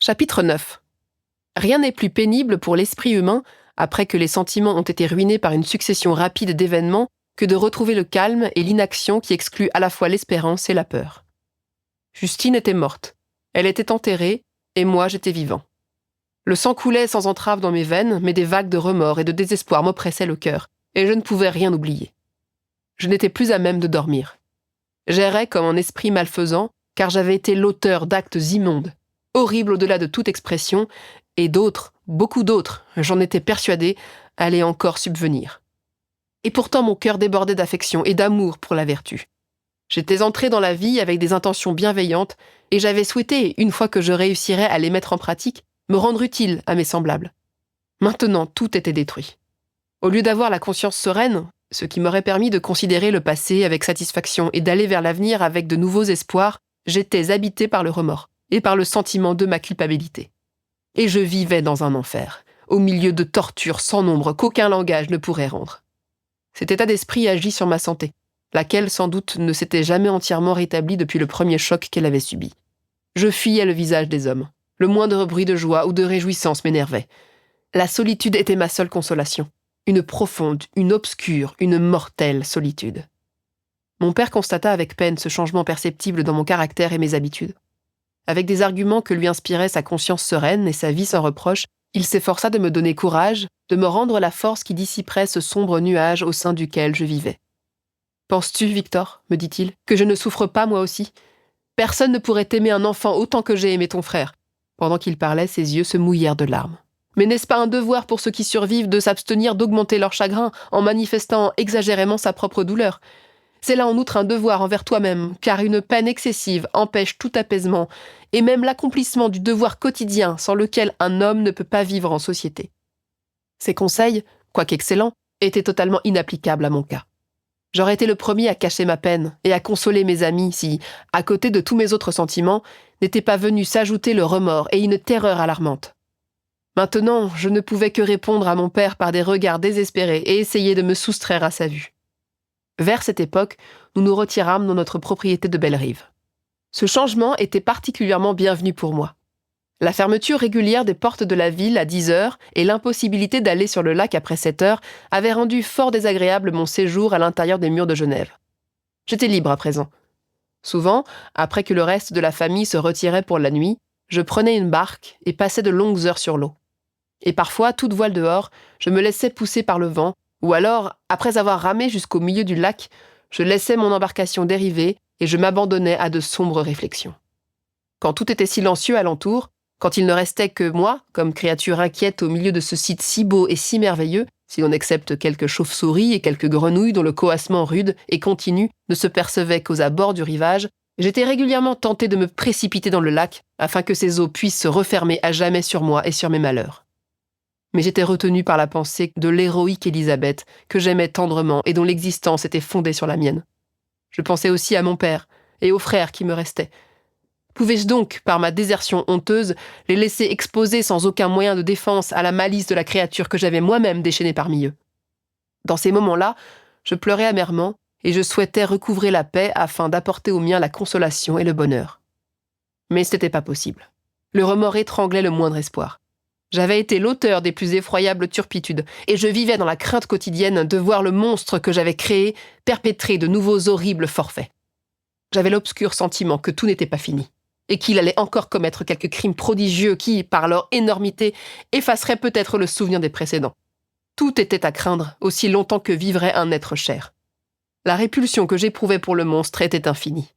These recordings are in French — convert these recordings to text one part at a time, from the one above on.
Chapitre 9. Rien n'est plus pénible pour l'esprit humain, après que les sentiments ont été ruinés par une succession rapide d'événements, que de retrouver le calme et l'inaction qui excluent à la fois l'espérance et la peur. Justine était morte. Elle était enterrée, et moi j'étais vivant. Le sang coulait sans entrave dans mes veines, mais des vagues de remords et de désespoir m'oppressaient le cœur, et je ne pouvais rien oublier. Je n'étais plus à même de dormir. J'errais comme un esprit malfaisant, car j'avais été l'auteur d'actes immondes, horribles au-delà de toute expression, et d'autres, beaucoup d'autres, j'en étais persuadée, allaient encore subvenir. Et pourtant mon cœur débordait d'affection et d'amour pour la vertu. J'étais entrée dans la vie avec des intentions bienveillantes, et j'avais souhaité, une fois que je réussirais à les mettre en pratique, me rendre utile à mes semblables. Maintenant, tout était détruit. Au lieu d'avoir la conscience sereine, ce qui m'aurait permis de considérer le passé avec satisfaction et d'aller vers l'avenir avec de nouveaux espoirs, j'étais habitée par le remords et par le sentiment de ma culpabilité. Et je vivais dans un enfer, au milieu de tortures sans nombre qu'aucun langage ne pourrait rendre. Cet état d'esprit agit sur ma santé, laquelle sans doute ne s'était jamais entièrement rétablie depuis le premier choc qu'elle avait subi. Je fuyais le visage des hommes. Le moindre bruit de joie ou de réjouissance m'énervait. La solitude était ma seule consolation. Une profonde, une obscure, une mortelle solitude. Mon père constata avec peine ce changement perceptible dans mon caractère et mes habitudes. Avec des arguments que lui inspirait sa conscience sereine et sa vie sans reproche, il s'efforça de me donner courage, de me rendre la force qui dissiperait ce sombre nuage au sein duquel je vivais. « Penses-tu, Victor, me dit-il, que je ne souffre pas moi aussi ? Personne ne pourrait aimer un enfant autant que j'ai aimé ton frère. » Pendant qu'il parlait, ses yeux se mouillèrent de larmes. « Mais n'est-ce pas un devoir pour ceux qui survivent de s'abstenir d'augmenter leur chagrin en manifestant exagérément sa propre douleur ? C'est là en outre un devoir envers toi-même, car une peine excessive empêche tout apaisement, et même l'accomplissement du devoir quotidien sans lequel un homme ne peut pas vivre en société. » Ces conseils, quoique excellents, étaient totalement inapplicables à mon cas. J'aurais été le premier à cacher ma peine et à consoler mes amis si, à côté de tous mes autres sentiments, n'était pas venu s'ajouter le remords et une terreur alarmante. Maintenant, je ne pouvais que répondre à mon père par des regards désespérés et essayer de me soustraire à sa vue. Vers cette époque, nous nous retirâmes dans notre propriété de Bellerive. Ce changement était particulièrement bienvenu pour moi. La fermeture régulière des portes de la ville à 10 heures et l'impossibilité d'aller sur le lac après 7 heures avaient rendu fort désagréable mon séjour à l'intérieur des murs de Genève. J'étais libre à présent. Souvent, après que le reste de la famille se retirait pour la nuit, je prenais une barque et passais de longues heures sur l'eau. Et parfois, toute voile dehors, je me laissais pousser par le vent, ou alors, après avoir ramé jusqu'au milieu du lac, je laissais mon embarcation dériver et je m'abandonnais à de sombres réflexions. Quand tout était silencieux alentour, quand il ne restait que moi, comme créature inquiète au milieu de ce site si beau et si merveilleux, si l'on accepte quelques chauves-souris et quelques grenouilles dont le coassement rude et continu ne se percevait qu'aux abords du rivage, j'étais régulièrement tentée de me précipiter dans le lac afin que ses eaux puissent se refermer à jamais sur moi et sur mes malheurs. Mais j'étais retenue par la pensée de l'héroïque Élisabeth, que j'aimais tendrement et dont l'existence était fondée sur la mienne. Je pensais aussi à mon père et aux frères qui me restaient. Pouvais-je donc, par ma désertion honteuse, les laisser exposés sans aucun moyen de défense à la malice de la créature que j'avais moi-même déchaînée parmi eux ? Dans ces moments-là, je pleurais amèrement et je souhaitais recouvrer la paix afin d'apporter aux miens la consolation et le bonheur. Mais ce n'était pas possible. Le remords étranglait le moindre espoir. J'avais été l'auteur des plus effroyables turpitudes et je vivais dans la crainte quotidienne de voir le monstre que j'avais créé perpétrer de nouveaux horribles forfaits. J'avais l'obscur sentiment que tout n'était pas fini et qu'il allait encore commettre quelques crimes prodigieux qui, par leur énormité, effaceraient peut-être le souvenir des précédents. Tout était à craindre aussi longtemps que vivrait un être cher. La répulsion que j'éprouvais pour le monstre était infinie.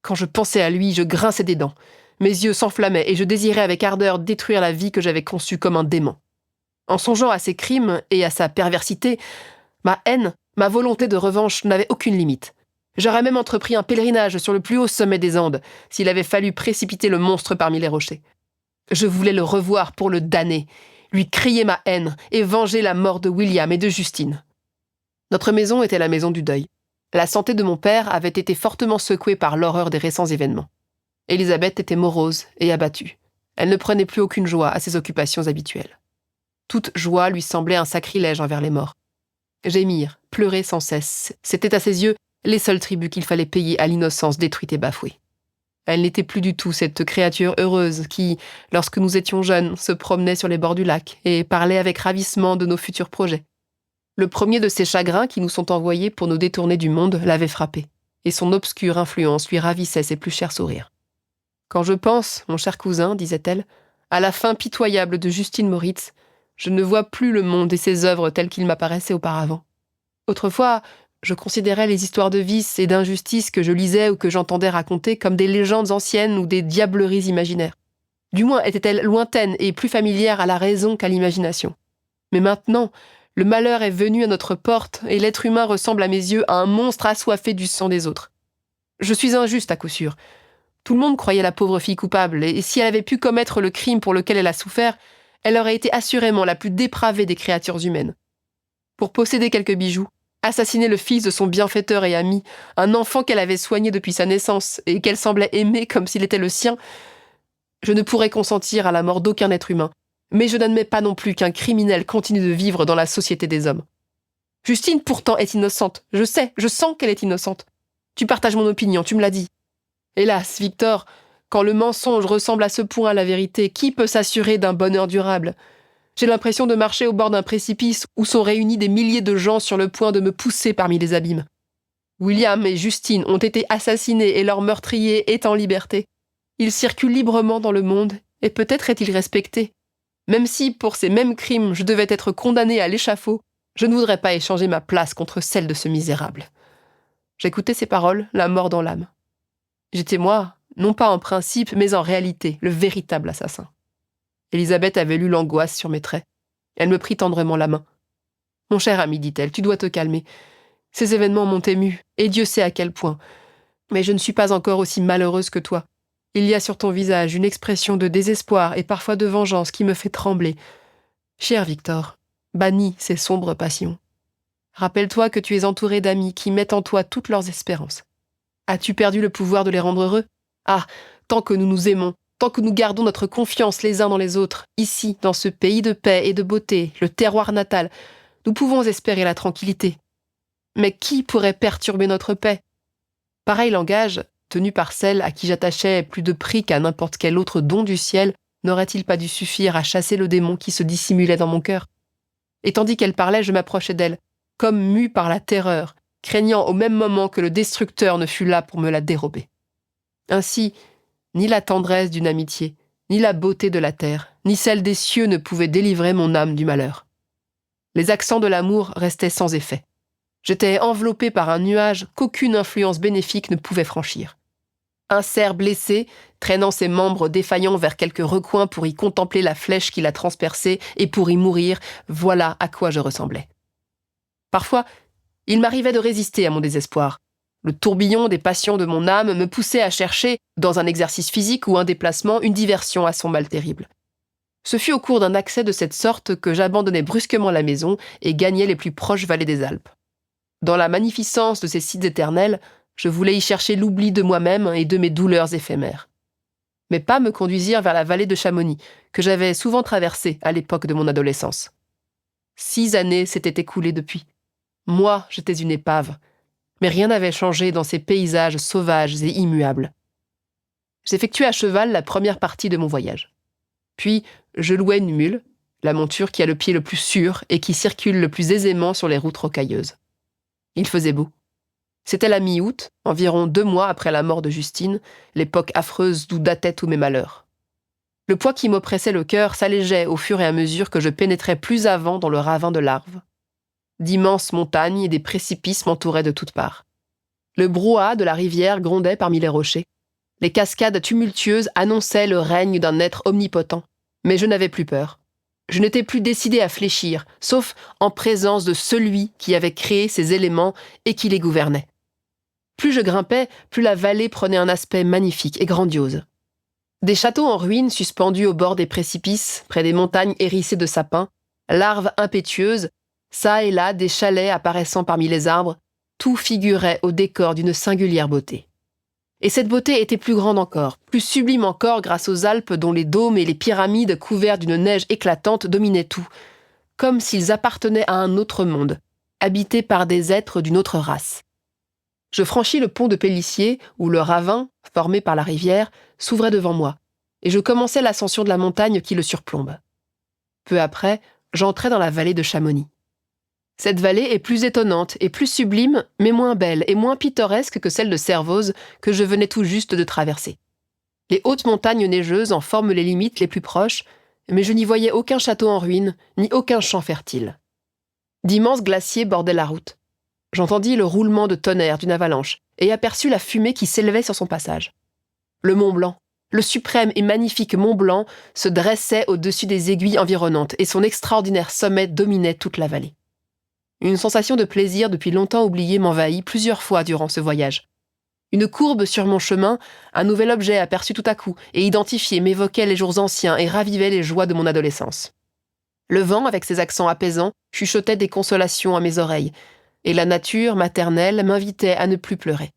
Quand je pensais à lui, je grinçais des dents. Mes yeux s'enflammaient et je désirais avec ardeur détruire la vie que j'avais conçue comme un démon. En songeant à ses crimes et à sa perversité, ma haine, ma volonté de revanche n'avaient aucune limite. J'aurais même entrepris un pèlerinage sur le plus haut sommet des Andes, s'il avait fallu précipiter le monstre parmi les rochers. Je voulais le revoir pour le damner, lui crier ma haine et venger la mort de William et de Justine. Notre maison était la maison du deuil. La santé de mon père avait été fortement secouée par l'horreur des récents événements. Élisabeth était morose et abattue. Elle ne prenait plus aucune joie à ses occupations habituelles. Toute joie lui semblait un sacrilège envers les morts. Gémir, pleurer sans cesse, c'était à ses yeux les seuls tributs qu'il fallait payer à l'innocence détruite et bafouée. Elle n'était plus du tout cette créature heureuse qui, lorsque nous étions jeunes, se promenait sur les bords du lac et parlait avec ravissement de nos futurs projets. Le premier de ces chagrins qui nous sont envoyés pour nous détourner du monde l'avait frappée, et son obscure influence lui ravissait ses plus chers sourires. Quand je pense, mon cher cousin, disait-elle, à la fin pitoyable de Justine Moritz, je ne vois plus le monde et ses œuvres tels qu'ils m'apparaissaient auparavant. Autrefois, je considérais les histoires de vices et d'injustice que je lisais ou que j'entendais raconter comme des légendes anciennes ou des diableries imaginaires. Du moins étaient-elles lointaines et plus familières à la raison qu'à l'imagination. Mais maintenant, le malheur est venu à notre porte et l'être humain ressemble à mes yeux à un monstre assoiffé du sang des autres. Je suis injuste à coup sûr. Tout le monde croyait la pauvre fille coupable, et si elle avait pu commettre le crime pour lequel elle a souffert, elle aurait été assurément la plus dépravée des créatures humaines. Pour posséder quelques bijoux, assassiner le fils de son bienfaiteur et ami, un enfant qu'elle avait soigné depuis sa naissance et qu'elle semblait aimer comme s'il était le sien, je ne pourrais consentir à la mort d'aucun être humain, mais je n'admets pas non plus qu'un criminel continue de vivre dans la société des hommes. Justine pourtant est innocente, je sais, je sens qu'elle est innocente. Tu partages mon opinion, tu me l'as dit. Hélas, Victor, quand le mensonge ressemble à ce point à la vérité, qui peut s'assurer d'un bonheur durable ? J'ai l'impression de marcher au bord d'un précipice où sont réunis des milliers de gens sur le point de me pousser parmi les abîmes. William et Justine ont été assassinés et leur meurtrier est en liberté. Il circule librement dans le monde et peut-être est-il respecté. Même si, pour ces mêmes crimes, je devais être condamné à l'échafaud, je ne voudrais pas échanger ma place contre celle de ce misérable. J'écoutais ces paroles, la mort dans l'âme. J'étais moi, non pas en principe, mais en réalité, le véritable assassin. Elisabeth avait lu l'angoisse sur mes traits. Elle me prit tendrement la main. « Mon cher ami, dit-elle, tu dois te calmer. Ces événements m'ont émue, et Dieu sait à quel point. Mais je ne suis pas encore aussi malheureuse que toi. Il y a sur ton visage une expression de désespoir et parfois de vengeance qui me fait trembler. Cher Victor, bannis ces sombres passions. Rappelle-toi que tu es entouré d'amis qui mettent en toi toutes leurs espérances. As-tu perdu le pouvoir de les rendre heureux ? Ah, tant que nous nous aimons, tant que nous gardons notre confiance les uns dans les autres, ici, dans ce pays de paix et de beauté, le terroir natal, nous pouvons espérer la tranquillité. Mais qui pourrait perturber notre paix ? Pareil langage, tenu par celle à qui j'attachais plus de prix qu'à n'importe quel autre don du ciel, n'aurait-il pas dû suffire à chasser le démon qui se dissimulait dans mon cœur ? Et tandis qu'elle parlait, je m'approchais d'elle, comme mue par la terreur, craignant au même moment que le destructeur ne fût là pour me la dérober. Ainsi, ni la tendresse d'une amitié, ni la beauté de la terre, ni celle des cieux ne pouvaient délivrer mon âme du malheur. Les accents de l'amour restaient sans effet. J'étais enveloppé par un nuage qu'aucune influence bénéfique ne pouvait franchir. Un cerf blessé, traînant ses membres défaillants vers quelque recoin pour y contempler la flèche qui l'a transpercé et pour y mourir, voilà à quoi je ressemblais. Parfois, il m'arrivait de résister à mon désespoir. Le tourbillon des passions de mon âme me poussait à chercher, dans un exercice physique ou un déplacement, une diversion à son mal terrible. Ce fut au cours d'un accès de cette sorte que j'abandonnai brusquement la maison et gagnai les plus proches vallées des Alpes. Dans la magnificence de ces sites éternels, je voulais y chercher l'oubli de moi-même et de mes douleurs éphémères. Mes pas me conduisirent vers la vallée de Chamonix, que j'avais souvent traversée à l'époque de mon adolescence. 6 années s'étaient écoulées depuis. Moi, j'étais une épave. Mais rien n'avait changé dans ces paysages sauvages et immuables. J'effectuai à cheval la première partie de mon voyage. Puis, je louai une mule, la monture qui a le pied le plus sûr et qui circule le plus aisément sur les routes rocailleuses. Il faisait beau. C'était la mi-août, environ 2 mois après la mort de Justine, l'époque affreuse d'où dataient tous mes malheurs. Le poids qui m'oppressait le cœur s'allégeait au fur et à mesure que je pénétrais plus avant dans le ravin de l'Arve. D'immenses montagnes et des précipices m'entouraient de toutes parts. Le brouhaha de la rivière grondait parmi les rochers. Les cascades tumultueuses annonçaient le règne d'un être omnipotent. Mais je n'avais plus peur. Je n'étais plus décidé à fléchir, sauf en présence de celui qui avait créé ces éléments et qui les gouvernait. Plus je grimpais, plus la vallée prenait un aspect magnifique et grandiose. Des châteaux en ruine suspendus au bord des précipices, près des montagnes hérissées de sapins, l'Arve impétueuse, çà et là des chalets apparaissant parmi les arbres, tout figurait au décor d'une singulière beauté. Et cette beauté était plus grande encore, plus sublime encore grâce aux Alpes dont les dômes et les pyramides couverts d'une neige éclatante dominaient tout, comme s'ils appartenaient à un autre monde, habité par des êtres d'une autre race. Je franchis le pont de Pélissier, où le ravin, formé par la rivière, s'ouvrait devant moi, et je commençai l'ascension de la montagne qui le surplombe. Peu après, j'entrai dans la vallée de Chamonix. Cette vallée est plus étonnante et plus sublime, mais moins belle et moins pittoresque que celle de Servoz que je venais tout juste de traverser. Les hautes montagnes neigeuses en forment les limites les plus proches, mais je n'y voyais aucun château en ruine, ni aucun champ fertile. D'immenses glaciers bordaient la route. J'entendis le roulement de tonnerre d'une avalanche et aperçus la fumée qui s'élevait sur son passage. Le Mont Blanc, le suprême et magnifique Mont Blanc, se dressait au-dessus des aiguilles environnantes et son extraordinaire sommet dominait toute la vallée. Une sensation de plaisir depuis longtemps oubliée m'envahit plusieurs fois durant ce voyage. Une courbe sur mon chemin, un nouvel objet aperçu tout à coup et identifié m'évoquait les jours anciens et ravivait les joies de mon adolescence. Le vent, avec ses accents apaisants, chuchotait des consolations à mes oreilles, et la nature maternelle m'invitait à ne plus pleurer.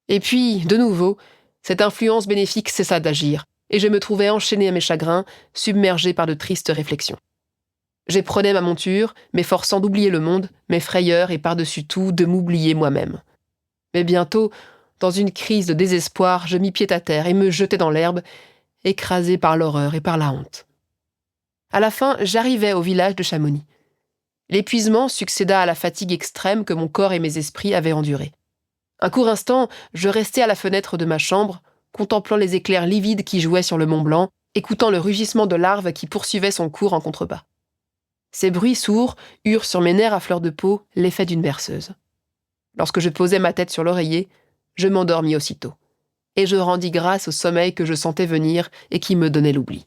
Et puis, de nouveau, cette influence bénéfique cessa d'agir, et je me trouvais enchaîné à mes chagrins, submergé par de tristes réflexions. J'éprenais ma monture, m'efforçant d'oublier le monde, mes frayeurs et par-dessus tout de m'oublier moi-même. Mais bientôt, dans une crise de désespoir, je mis pied à terre et me jetai dans l'herbe, écrasé par l'horreur et par la honte. À la fin, j'arrivai au village de Chamonix. L'épuisement succéda à la fatigue extrême que mon corps et mes esprits avaient endurée. Un court instant, je restai à la fenêtre de ma chambre, contemplant les éclairs livides qui jouaient sur le Mont Blanc, écoutant le rugissement de larves qui poursuivait son cours en contrebas. Ces bruits sourds eurent sur mes nerfs à fleur de peau l'effet d'une berceuse. Lorsque je posai ma tête sur l'oreiller, je m'endormis aussitôt, et je rendis grâce au sommeil que je sentais venir et qui me donnait l'oubli.